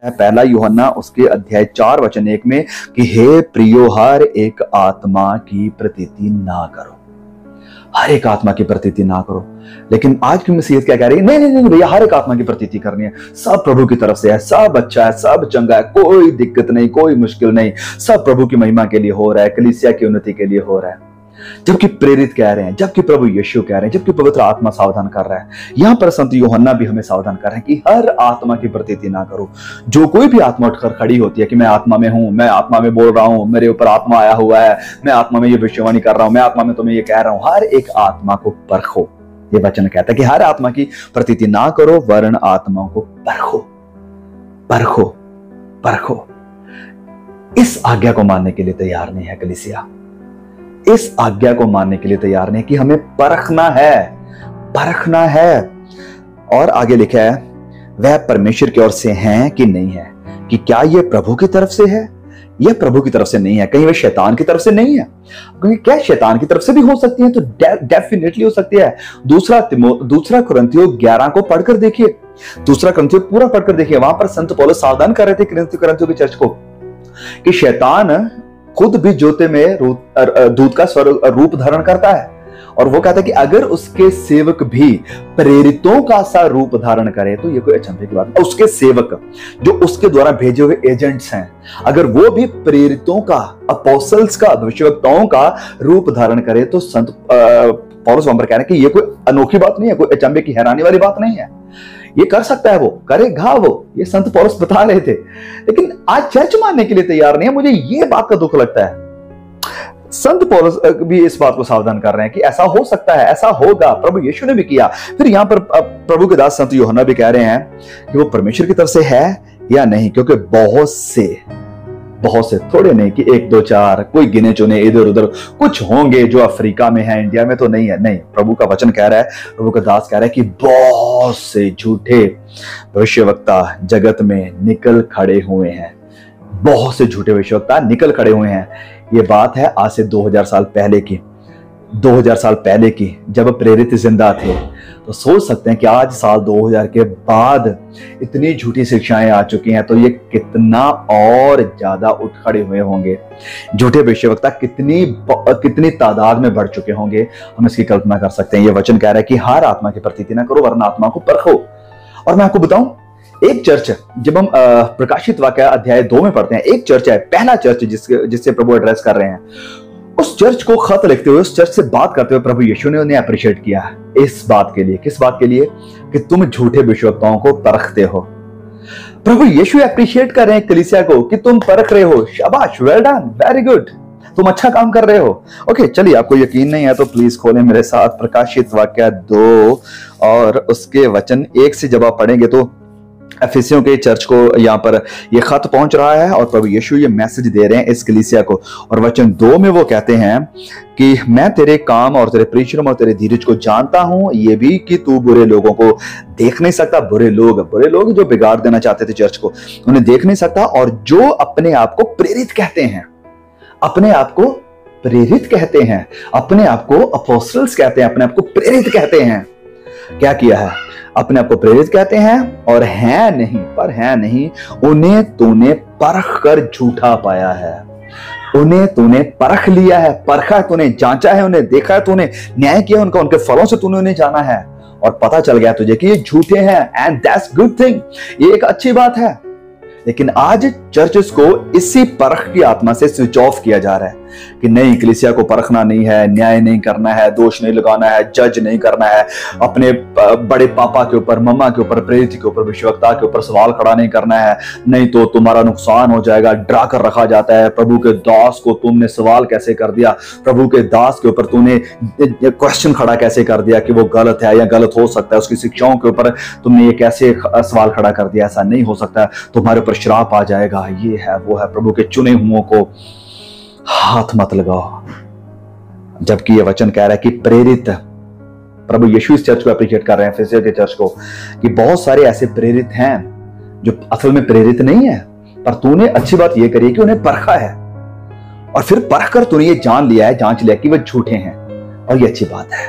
पहला यूहन्ना उसके अध्याय 4 वचन 1 में कि हे प्रियो, हर एक आत्मा की प्रतीति ना करो, हर एक आत्मा की प्रतीति ना करो। लेकिन आज की मसीहत क्या कह रही है? नहीं नहीं नहीं भैया, हर एक आत्मा की प्रतीति करनी है, सब प्रभु की तरफ से है, सब अच्छा है, सब चंगा है, कोई दिक्कत नहीं, कोई मुश्किल नहीं, सब प्रभु की महिमा के लिए हो रहा है, कलीसिया की उन्नति के लिए हो रहा है। जबकि प्रेरित कह रहे हैं, जबकि प्रभु यीशु कह रहे हैं, जबकि पवित्र आत्मा सावधान कर रहा है। यहां पर संत यूहन्ना भी हमें सावधान कर रहे हैं कि हर आत्मा की प्रतीति ना करो। जो कोई भी आत्मा उठकर खड़ी होती है कि मैं आत्मा में हूं, मैं आत्मा में बोल रहा हूं, मेरे ऊपर आत्मा आया हुआ है, मैं आत्मा में ये भविष्यवाणी कर रहा हूं, मैं आत्मा में तुम्हें ये कह रहा हूं, हर एक आत्मा को परखो। ये वचन कहता है कि हर आत्मा की प्रतीति ना करो, वरन आत्माओं को परखो, परखो, परखो। इस आज्ञा को मानने के लिए तैयार नहीं है कलीसिया, इस आज्ञा को मानने के लिए तैयार नहीं कि हमें परखना है, परखना है। और आगे लिखा है, वह परमेश्वर की ओर से हैं कि नहीं है, कि क्या यह प्रभु की तरफ से है? यह प्रभु की तरफ से नहीं है, कहीं वह शैतान की तरफ से नहीं है। क्योंकि क्या शैतान की तरफ से भी हो सकती है? तो डेफिनेटली हो सकती है। दूसरा कुरिन्थियों 11 को पढ़कर देखिए, दूसरा कुरिन्थियों पूरा पढ़कर देखिए। वहां पर संत पौलुस सावधान कर रहे थे कुरिन्थियों की चर्च को कि शैतान खुद भी जोते में दूत का रूप धारण करता है, और वो कहता है कि अगर उसके सेवक भी प्रेरितों का सा रूप धारण करे तो ये कोई अचंभे की बात नहीं। उसके सेवक जो उसके द्वारा भेजे हुए एजेंट्स हैं, अगर वो भी प्रेरितों का, अपोस्टल्स का, भविष्यवक्ताओं का रूप धारण करे तो संत पौलुस वहां पर कह रहे हैं कि ये कोई अनोखी बात नहीं है, कोई अचंभे की हैरानी वाली बात नहीं है। ये कर सकता है, वो करेगा, वो ये संत पौलुस बता रहे थे। लेकिन आज चर्च मानने के लिए तैयार नहीं है। मुझे ये बात का दुख लगता है। संत पौलुस भी इस बात को सावधान कर रहे हैं कि ऐसा हो सकता है, ऐसा होगा, प्रभु यीशु ने भी किया। फिर यहां पर प्रभु के दास संत यूहन्ना भी कह रहे हैं कि वो परमेश्वर की तरफ से है या नहीं, क्योंकि बहुत से, थोड़े नहीं कि 1 2 4 कोई गिने चुने इधर उधर कुछ होंगे जो अफ्रीका में है, इंडिया में तो नहीं है। नहीं, प्रभु का वचन कह रहा है, प्रभु का दास कह रहा है कि बहुत से झूठे भविष्यवक्ता जगत में निकल खड़े हुए हैं, बहुत से झूठे भविष्यवक्ता निकल खड़े हुए हैं। ये बात है आज से 2000 साल पहले की, 2000 साल पहले की, जब प्रेरित जिंदा थे। तो सोच सकते हैं कि आज साल 2000 के बाद इतनी झूठी शिक्षाएं आ चुकी हैं, तो ये कितना और ज्यादा उठ खड़े हुए होंगे, झूठे भविष्यवक्ता कितनी तादाद में बढ़ चुके होंगे, हम इसकी कल्पना कर सकते हैं। ये वचन कह रहा है कि हर आत्मा की प्रतीति ना करो, वरना आत्मा को परखो। और मैं आपको बताऊं, एक चर्च, जब हम प्रकाशित वाक्य अध्याय 2 में पढ़ते हैं, एक चर्च है, पहला चर्च जिससे प्रभु एड्रेस कर रहे हैं, उस चर्च को खत लिखते हुए, उस चर्च से बात करते हुए प्रभु यीशु ने उन्हें अप्रिशिएट किया इस बात के लिए। किस बात के लिए? कि तुम झूठे भविष्यवक्ताओं को परखते हो। प्रभु यीशु अप्रिशिएट कर रहे हैं कलीसिया को कि तुम परख रहे हो, शाबाश, वेल डन, वेरी गुड, तुम अच्छा काम कर रहे हो। ओके, चलिए, आपको यकीन नहीं है तो प्लीज खोलें मेरे साथ प्रकाशित वाक्य 2 और उसके वचन 1 से। जब आप पढ़ेंगे तो एफिसियों के चर्च को यहाँ पर ये खत पहुंच रहा है और प्रभु यीशु ये मैसेज दे रहे हैं इस कलीसिया को। और वचन 2 में वो कहते हैं कि मैं तेरे काम और तेरे परिश्रम और तेरे धीरज को जानता हूं, ये भी कि तू बुरे लोगों को देख नहीं सकता। बुरे लोग जो बिगाड़ देना चाहते थे चर्च को, उन्हें देख नहीं सकता। और जो अपने आप को प्रेरित कहते हैं, अपने आप को प्रेरित कहते हैं, अपने आप को अपोस्टल्स कहते हैं, अपने आप को प्रेरित कहते हैं, क्या किया है? अपने आप को प्रेरित कहते हैं और है नहीं, उन्हें तूने परख कर झूठा पाया है। उन्हें तूने परख लिया है, परखा है तूने, जांचा है उन्हें, देखा है तूने, न्याय किया उनका, उनके फलों से तूने उन्हें जाना है और पता चल गया तुझे कि ये झूठे हैं। एंड दैट्स गुड थिंग, ये एक अच्छी बात है। लेकिन आज चर्चेस को इसी परख की आत्मा से स्विच ऑफ किया जा रहा है कि नहीं, कलीसिया को परखना नहीं है, न्याय नहीं करना है, दोष नहीं लगाना है, जज नहीं करना है, अपने बड़े पापा के ऊपर, मम्मा के ऊपर, प्रेरित के ऊपर, भविष्यवक्ता के ऊपर सवाल खड़ा नहीं करना है, नहीं तो तुम्हारा नुकसान हो जाएगा। डरा कर रखा जाता है, प्रभु के दास को तुमने सवाल कैसे कर दिया, प्रभु के दास के ऊपर तूने क्वेश्चन खड़ा कैसे कर दिया कि वो गलत है या गलत हो सकता है, उसकी शिक्षाओं के ऊपर तुमने ये कैसे सवाल खड़ा कर दिया, ऐसा नहीं हो सकता, तुम्हारे ऊपर श्राप आ जाएगा, ये है वो है। प्रभु के चुने हुओं को हाथ मत लगाओ। जबकि ये वचन कह रहा है कि प्रेरित, प्रभु यीशु इस चर्च को अप्रिशिएट कर रहे हैं, एफिसियों के चर्च को, कि बहुत सारे ऐसे प्रेरित हैं जो असल में प्रेरित नहीं है, पर तूने अच्छी बात ये करी कि उन्हें परखा है और फिर परख कर तूने ये जान लिया है, जांच लिया कि वह झूठे हैं, और ये अच्छी बात है।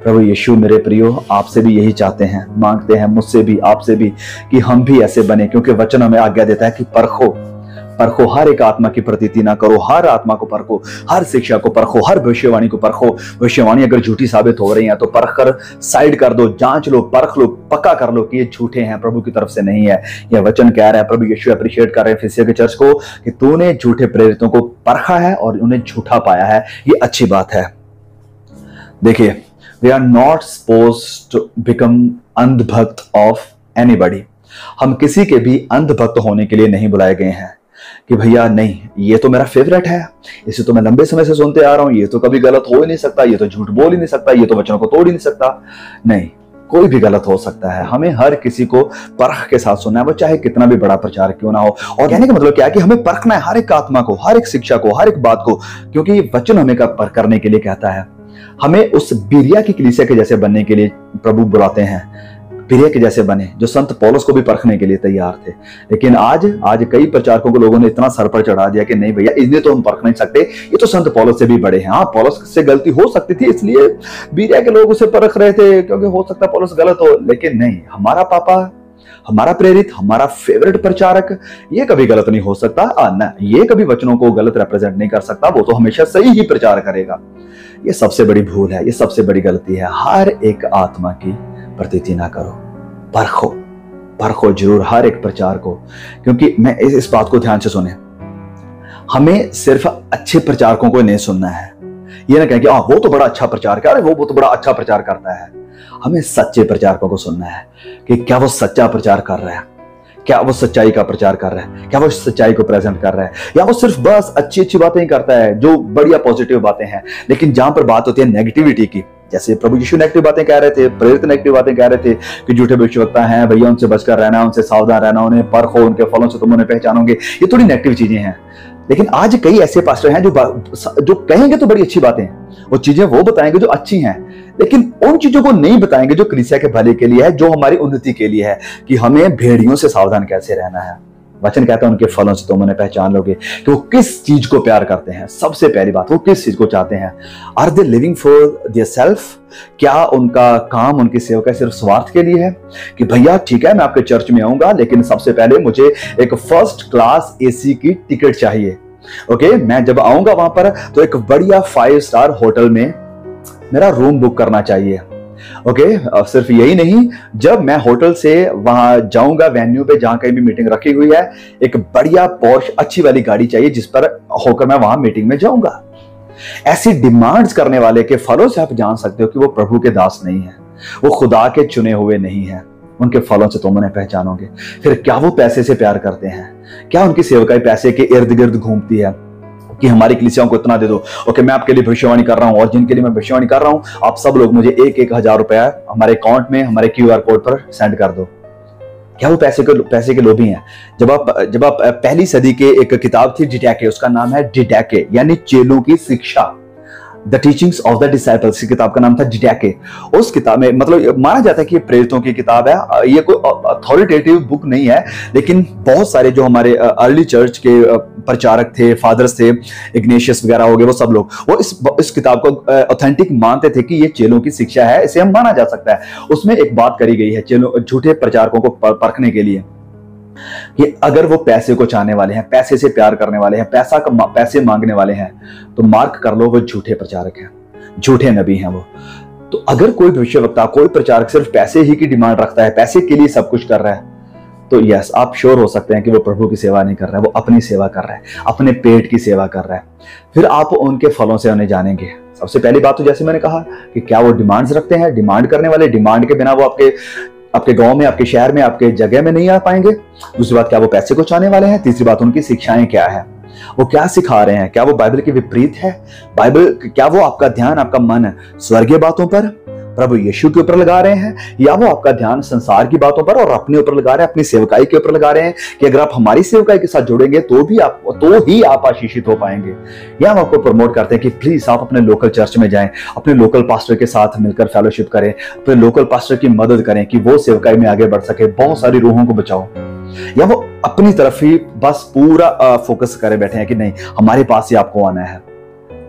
प्रभु यीशु मेरे प्रियो, आपसे भी यही चाहते हैं, मांगते हैं, मुझसे भी, आपसे भी, कि हम भी ऐसे बने, क्योंकि वचन हमें आज्ञा देता है कि परखो, परखो, हर एक आत्मा की प्रतीति ना करो, हर आत्मा को परखो, हर शिक्षा को परखो, हर भविष्यवाणी को परखो। भविष्यवाणी अगर झूठी साबित हो रही है तो परख कर साइड कर दो, जांच लो, परख लो, पक्का कर लो कि ये झूठे हैं, प्रभु की तरफ से नहीं है। यह वचन कह रहा है, प्रभु यीशु अप्रिशिएट कर रहे हैं फिलिस्तियों की चर्च को कि तूने झूठे प्रेरितों को परखा है और उन्हें झूठा पाया है। ये अच्छी बात है। देखिए, we are not supposed to become अंधभक्त ऑफ एनीबॉडी। हम किसी के भी अंधभक्त होने के लिए नहीं बुलाए गए हैं कि भैया नहीं, ये तो मेरा फेवरेट है, इसे तो मैं लंबे समय से सुनते आ रहा हूं, ये तो कभी गलत हो ही नहीं सकता, ये तो झूठ बोल ही नहीं सकता, ये तो वचनों को तोड़ ही नहीं सकता। नहीं, कोई भी गलत हो सकता है। हमें हर किसी को परख के साथ सुनना है, वो चाहे कितना भी बड़ा प्रचार क्यों ना हो। और कहने का मतलब क्या है कि हमें परखना है हर एक आत्मा को, हर एक शिक्षा को, हर एक बात को, क्योंकि ये वचन हमें परख करने के लिए कहता है। हमें उस बिरिया की कलीसिया के जैसे बनने के लिए प्रभु बुलाते हैं, बिरिया के जैसे बने, जो संत पौलुस को भी परखने के लिए तैयार थे। लेकिन आज कई प्रचारकों को लोगों ने इतना सर पर चढ़ा दिया कि नहीं भैया, इन्हें तो हम परख नहीं सकते, ये तो संत पौलुस से भी बड़े हैं। हाँ, पौलुस से गलती हो सकती थी, इसलिए बिरिया के लोग उसे परख रहे थे, क्योंकि हो सकता है पौलुस गलत हो। लेकिन नहीं, हमारा पापा, हमारा प्रेरित, हमारा फेवरेट प्रचारक, ये कभी गलत नहीं हो सकता ना, ये कभी वचनों को गलत रिप्रेजेंट नहीं कर सकता, वो तो हमेशा सही ही प्रचार करेगा। ये सबसे बड़ी भूल है, ये सबसे बड़ी गलती है। हर एक आत्मा की प्रतीति ना करो, परखो, परखो जरूर हर एक प्रचार को, क्योंकि मैं इस बात को ध्यान से सुने, हमें सिर्फ अच्छे प्रचारकों को नहीं सुनना है। ये ना कहें कि वो तो बड़ा अच्छा प्रचार कर, वो तो बड़ा अच्छा प्रचार करता है। हमें सच्चे प्रचारकों को सुनना है कि क्या वो सच्चा प्रचार कर रहा है, क्या वो सच्चाई का प्रचार कर रहा है, क्या वो सच्चाई को प्रेजेंट कर रहा है, या वो सिर्फ बस अच्छी अच्छी बातें ही करता है, जो बढ़िया पॉजिटिव बातें हैं। लेकिन जहां पर बात होती है नेगेटिविटी की, जैसे प्रभु यीशु नेगेटिव बातें कह रहे थे, प्रेरित नेगेटिव बातें कह रहे थे कि झूठे भविष्यवक्ता हैं भैया, उनसे बचकर रहना, उनसे सावधान रहना, उन्हें परखो, उनके फलों से तुम उन्हें पहचानोगे। ये थोड़ी नेगेटिव चीजें हैं। लेकिन आज कई ऐसे पास्टर हैं जो कहेंगे तो बड़ी अच्छी बातें, वो चीजें वो बताएंगे जो अच्छी हैं, लेकिन उन चीजों को नहीं बताएंगे जो कलीसिया के भले के लिए है, जो हमारी उन्नति के लिए है, कि हमें भेड़ियों से सावधान कैसे रहना है। वचन कहता है उनके फलों से तुम उन्हें पहचान लोगे कि वो किस चीज को प्यार करते हैं। सबसे पहली बात, वो किस चीज को चाहते हैं। Are they living for their self? क्या उनका काम, उनकी सेवकाई सिर्फ स्वार्थ के लिए है कि भैया ठीक है मैं आपके चर्च में आऊंगा, लेकिन सबसे पहले मुझे एक फर्स्ट क्लास एसी की टिकट चाहिए। ओके, मैं जब आऊंगा वहां पर तो एक बढ़िया 5 स्टार होटल में मेरा रूम बुक करना चाहिए। ओके, सिर्फ यही नहीं, जब मैं होटल से वहां जाऊंगा वेन्यू पे जहां कहीं भी मीटिंग रखी हुई है, एक बढ़िया पॉश अच्छी वाली गाड़ी चाहिए जिस पर होकर मैं वहां मीटिंग में जाऊंगा। ऐसी डिमांड्स करने वाले के फलों से आप जान सकते हो कि वो प्रभु के दास नहीं है, वो खुदा के चुने हुए नहीं है। उनके फलों से तुम उन्हें पहचानोगे। फिर क्या वो पैसे से प्यार करते हैं? क्या उनकी सेवकाई पैसे के इर्द गिर्द घूमती है कि हमारी कलीसियाओं को इतना दे दो, ओके मैं आपके लिए भविष्यवाणी कर रहा हूं, और जिनके लिए मैं भविष्यवाणी कर रहा हूं आप सब लोग मुझे 1,000 रुपया हमारे अकाउंट में, हमारे QR कोड पर सेंड कर दो। क्या वो पैसे के लोभी हैं? जब आप पहली सदी के एक किताब थी डिडैके, उसका नाम है डिडैके, यानी चेलों की शिक्षा, the teachings of the disciples, किताब का नाम था डिडैके। उस किताब में मतलब माना जाता है कि ये प्रेरितों की किताब है, ये कोई अथॉरिटेटिव बुक नहीं है, लेकिन बहुत सारे जो हमारे अर्ली चर्च के प्रचारक थे, फादर्स थे, इग्नेशियस वगैरह हो गए, वो सब लोग वो इस किताब को ऑथेंटिक मानते थे कि ये चेलों की शिक्षा है, इसे हम माना जा सकता है। उसमें एक बात करी गई है चेलों, झूठे प्रचारकों को परखने के लिए कि अगर वो पैसे को चाहने वाले हैं, पैसे से प्यार करने वाले हैं, पैसे मांगने वाले हैं, तो मार्क कर लो वो झूठे प्रचारक हैं, झूठे नबी हैं वो। तो अगर कोई भविष्यवक्ता, कोई प्रचारक सिर्फ पैसे ही की डिमांड रखता है, पैसे के लिए सब कुछ कर रहा है, तो यस आप श्योर हो सकते हैं कि वो प्रभु की सेवा नहीं कर रहा है, वो अपनी सेवा कर रहा है, अपने पेट की सेवा कर रहा है। फिर आप उनके फलों से उन्हें जानेंगे। सबसे पहली बात तो जैसे मैंने कहा कि क्या वो डिमांड्स रखते हैं, डिमांड करने वाले, डिमांड के बिना वो आपके गांव में, आपके शहर में, आपके जगह में नहीं आ पाएंगे। दूसरी बात, क्या वो पैसे को चाहने वाले हैं। तीसरी बात, उनकी शिक्षाएं क्या है, वो क्या सिखा रहे हैं, क्या वो बाइबल के विपरीत है। क्या वो आपका ध्यान, आपका मन स्वर्गीय बातों पर, प्रभु यीशु के ऊपर लगा रहे हैं, या वो आपका ध्यान संसार की बातों पर और अपने ऊपर लगा रहे हैं, अपनी सेवकाई के ऊपर लगा रहे हैं कि अगर आप हमारी सेवकाई के साथ जुड़ेंगे तो ही आप आशीषित हो पाएंगे। या हम आपको प्रमोट करते हैं कि प्लीज आप अपने लोकल चर्च में जाएं, अपने लोकल पास्टर के साथ मिलकर फेलोशिप करें, अपने लोकल पास्टर की मदद करें कि वो सेवकाई में आगे बढ़ सके, बहुत सारी रूहों को बचाओ। या वो अपनी तरफ ही बस पूरा फोकस करे बैठे हैं कि नहीं हमारे पास ही आपको आना है।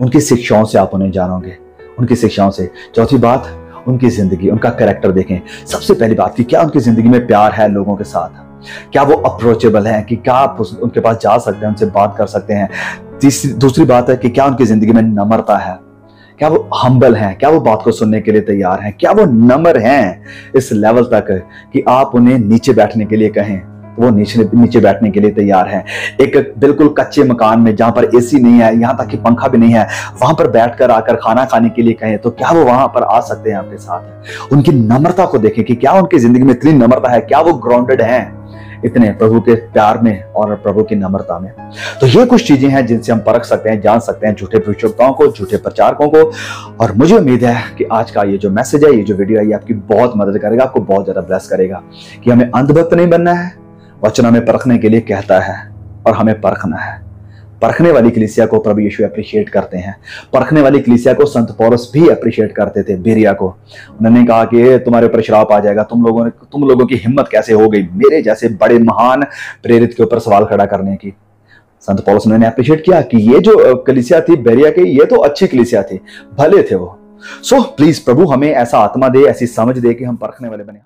उनकी शिक्षाओं से आप उन्हें जानोगे, उनकी शिक्षाओं से। चौथी बात, उनकी जिंदगी, उनका कैरेक्टर देखें। सबसे पहली बात कि क्या उनकी जिंदगी में प्यार है लोगों के साथ, क्या वो अप्रोचेबल है, कि क्या आप उनके पास जा सकते हैं, उनसे बात कर सकते हैं। दूसरी बात है कि क्या उनकी जिंदगी में नम्रता है, क्या वो हम्बल हैं, क्या वो बात को सुनने के लिए तैयार हैं, क्या वो नम्र हैं इस लेवल तक कि आप उन्हें नीचे बैठने के लिए कहें तो वो नीचे बैठने के लिए तैयार हैं। एक बिल्कुल कच्चे मकान में जहां पर एसी नहीं है, यहां तक कि पंखा भी नहीं है, वहां पर बैठकर आकर खाना खाने के लिए कहें तो क्या वो वहां पर आ सकते हैं आपके साथ। उनकी नम्रता को देखें कि क्या उनकी जिंदगी में इतनी नम्रता है, क्या वो ग्राउंडेड हैं इतने प्रभु के प्यार में और प्रभु की नम्रता में। तो ये कुछ चीजें हैं जिनसे हम परख सकते हैं, जान सकते हैं झूठे भविष्यवक्ताओं को, झूठे प्रचारकों को। और मुझे उम्मीद है कि आज का ये जो मैसेज है, ये जो वीडियो है, ये आपकी बहुत मदद करेगा, आपको बहुत ज्यादा ब्लेस करेगा कि हमें अंधभक्त नहीं बनना है। वचन हमें परखने के लिए कहता है और हमें परखना है। परखने वाली कलीसिया को प्रभु यीशु अप्रिशिएट करते हैं। परखने वाली कलीसिया को संत पौलुस भी अप्रिशिएट करते थे। बेरिया को उन्होंने कहा कि तुम्हारे ऊपर श्राप आ जाएगा, तुम लोगों की हिम्मत कैसे हो गई मेरे जैसे बड़े महान प्रेरित के ऊपर सवाल खड़ा करने की। संत पौलुस ने अप्रिशिएट किया कि ये जो कलीसिया थी बेरिया की, ये तो अच्छी कलीसिया थी, भले थे वो। सो प्लीज प्रभु हमें ऐसा आत्मा दे, ऐसी समझ दे कि हम परखने वाले बने।